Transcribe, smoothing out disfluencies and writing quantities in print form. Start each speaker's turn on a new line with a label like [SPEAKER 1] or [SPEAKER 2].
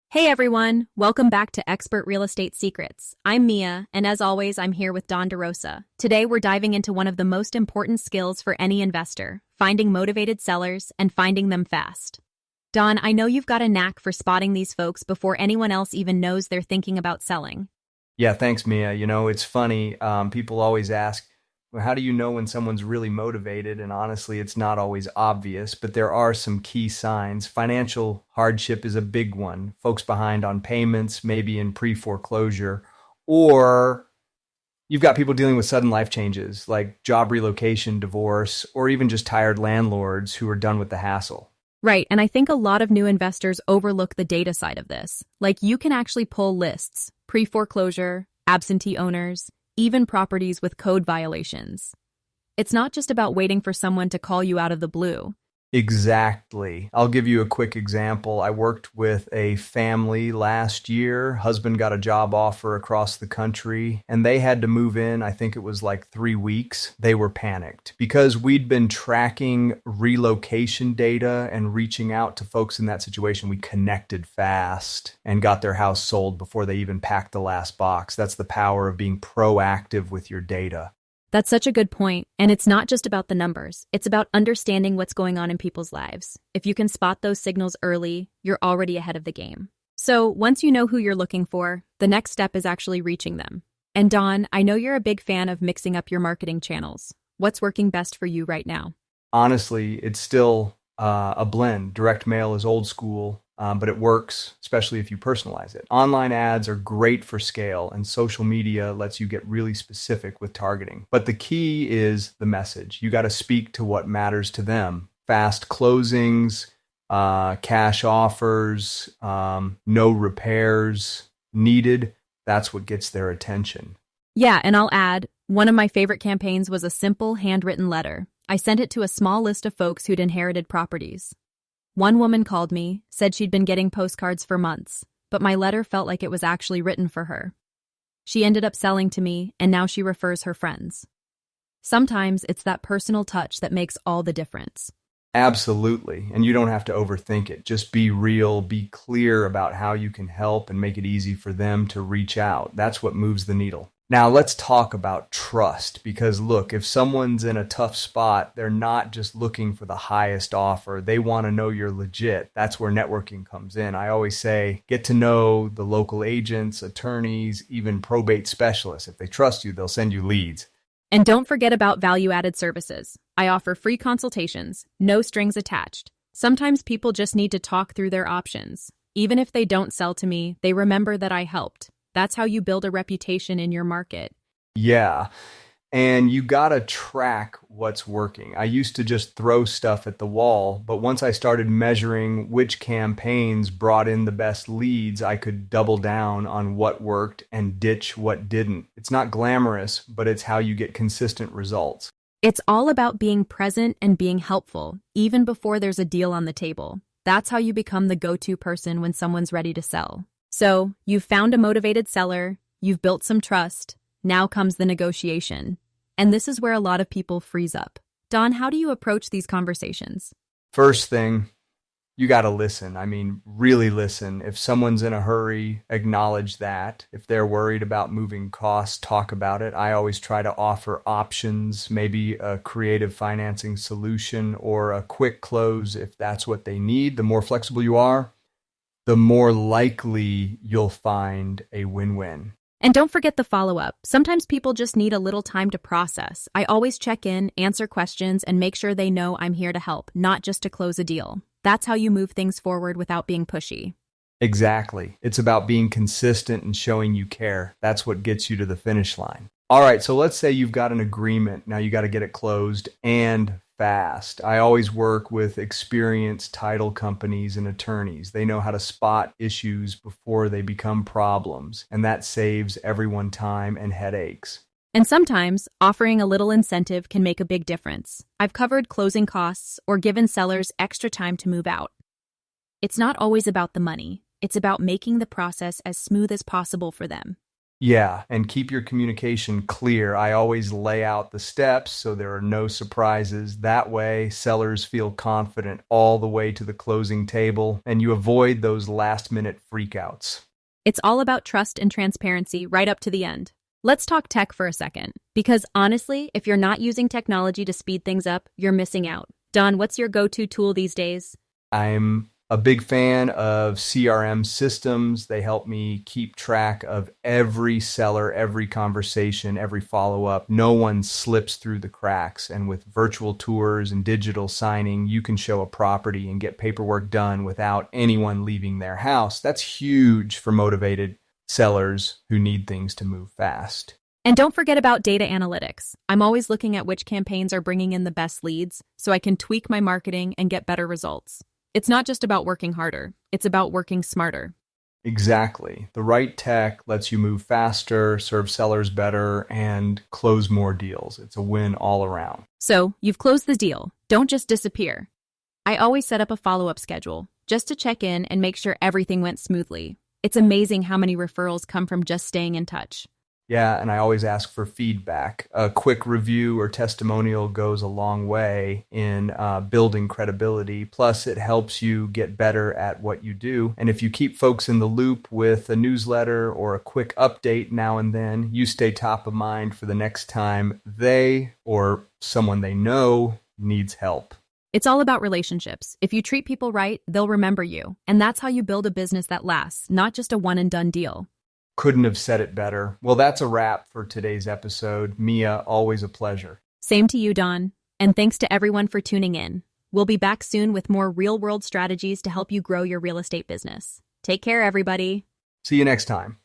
[SPEAKER 1] Hey everyone, welcome back to Expert Real Estate Secrets. I'm Mia, and as always, I'm here with Don DeRosa. Today, we're diving into one of the most important skills for any investor, finding motivated sellers and finding them fast. Don, I know you've got a knack for spotting these folks before anyone else even knows they're thinking about selling.
[SPEAKER 2] Yeah, thanks, Mia. It's funny. People always ask, well, how do you know when someone's really motivated? And honestly, it's not always obvious, but there are some key signs. Financial hardship is a big one. Folks behind on payments, maybe in pre-foreclosure, or you've got people dealing with sudden life changes like job relocation, divorce, or even just tired landlords who are done with the hassle.
[SPEAKER 1] Right, and I think a lot of new investors overlook the data side of this. Like you can actually pull lists, pre-foreclosure, absentee owners, even properties with code violations. It's not just about waiting for someone to call you out of the blue.
[SPEAKER 2] Exactly. I'll give you a quick example. I worked with a family last year. Husband got a job offer across the country, and they had to move in. I think it was like 3 weeks. They were panicked because we'd been tracking relocation data and reaching out to folks in that situation. We connected fast and got their house sold before they even packed the last box. That's the power of being proactive with your data.
[SPEAKER 1] That's such a good point, and it's not just about the numbers. It's about understanding what's going on in people's lives. If you can spot those signals early, you're already ahead of the game. So once you know who you're looking for, the next step is actually reaching them. And Don, I know you're a big fan of mixing up your marketing channels. What's working best for you right now?
[SPEAKER 2] Honestly, it's still a blend. Direct mail is old school, but it works, especially if you personalize it. Online ads are great for scale, and social media lets you get really specific with targeting. But the key is the message. You got to speak to what matters to them. Fast closings, cash offers, no repairs needed. That's what gets their attention.
[SPEAKER 1] Yeah, and I'll add, one of my favorite campaigns was a simple handwritten letter. I sent it to a small list of folks who'd inherited properties. One woman called me, said she'd been getting postcards for months, but my letter felt like it was actually written for her. She ended up selling to me, and now she refers her friends. Sometimes it's that personal touch that makes all the difference.
[SPEAKER 2] Absolutely. And you don't have to overthink it. Just be real, be clear about how you can help and make it easy for them to reach out. That's what moves the needle. Now, let's talk about trust because look, if someone's in a tough spot, they're not just looking for the highest offer. They want to know you're legit. That's where networking comes in. I always say, get to know the local agents, attorneys, even probate specialists. If they trust you, they'll send you leads.
[SPEAKER 1] And don't forget about value-added services. I offer free consultations, no strings attached. Sometimes people just need to talk through their options. Even if they don't sell to me, they remember that I helped. That's how you build a reputation in your market.
[SPEAKER 2] Yeah. And you got to track what's working. I used to just throw stuff at the wall, but once I started measuring which campaigns brought in the best leads, I could double down on what worked and ditch what didn't. It's not glamorous, but it's how you get consistent results.
[SPEAKER 1] It's all about being present and being helpful, even before there's a deal on the table. That's how you become the go-to person when someone's ready to sell. So, you've found a motivated seller, you've built some trust, now comes the negotiation. And this is where a lot of people freeze up. Don, how do you approach these conversations?
[SPEAKER 2] First thing, you got to listen. I mean, really listen. If someone's in a hurry, acknowledge that. If they're worried about moving costs, talk about it. I always try to offer options, maybe a creative financing solution or a quick close if that's what they need. The more flexible you are, the more likely you'll find a win-win.
[SPEAKER 1] And don't forget the follow-up. Sometimes people just need a little time to process. I always check in, answer questions, and make sure they know I'm here to help, not just to close a deal. That's how you move things forward without being pushy.
[SPEAKER 2] Exactly. It's about being consistent and showing you care. That's what gets you to the finish line. All right, so let's say you've got an agreement. Now you got to get it closed and fast. I always work with experienced title companies and attorneys. They know how to spot issues before they become problems, and that saves everyone time and headaches.
[SPEAKER 1] And sometimes, offering a little incentive can make a big difference. I've covered closing costs or given sellers extra time to move out. It's not always about the money. It's about making the process as smooth as possible for them.
[SPEAKER 2] Yeah, and keep your communication clear. I always lay out the steps so there are no surprises. That way, sellers feel confident all the way to the closing table, and you avoid those last minute freakouts.
[SPEAKER 1] It's all about trust and transparency right up to the end. Let's talk tech for a second, because honestly, if you're not using technology to speed things up, you're missing out. Don, what's your go-to tool these days?
[SPEAKER 2] I'm a big fan of CRM systems. They help me keep track of every seller, every conversation, every follow up. No one slips through the cracks. And with virtual tours and digital signing, you can show a property and get paperwork done without anyone leaving their house. That's huge for motivated sellers who need things to move fast.
[SPEAKER 1] And don't forget about data analytics. I'm always looking at which campaigns are bringing in the best leads so I can tweak my marketing and get better results. It's not just about working harder, it's about working smarter.
[SPEAKER 2] Exactly. The right tech lets you move faster, serve sellers better, and close more deals. It's a win all around.
[SPEAKER 1] So, you've closed the deal. Don't just disappear. I always set up a follow-up schedule just to check in and make sure everything went smoothly. It's amazing how many referrals come from just staying in touch.
[SPEAKER 2] Yeah, and I always ask for feedback. A quick review or testimonial goes a long way in building credibility. Plus, it helps you get better at what you do. And if you keep folks in the loop with a newsletter or a quick update now and then, you stay top of mind for the next time they or someone they know needs help.
[SPEAKER 1] It's all about relationships. If you treat people right, they'll remember you. And that's how you build a business that lasts, not just a one-and-done deal.
[SPEAKER 2] Couldn't have said it better. Well, that's a wrap for today's episode. Mia, always a pleasure.
[SPEAKER 1] Same to you, Don. And thanks to everyone for tuning in. We'll be back soon with more real-world strategies to help you grow your real estate business. Take care, everybody.
[SPEAKER 2] See you next time.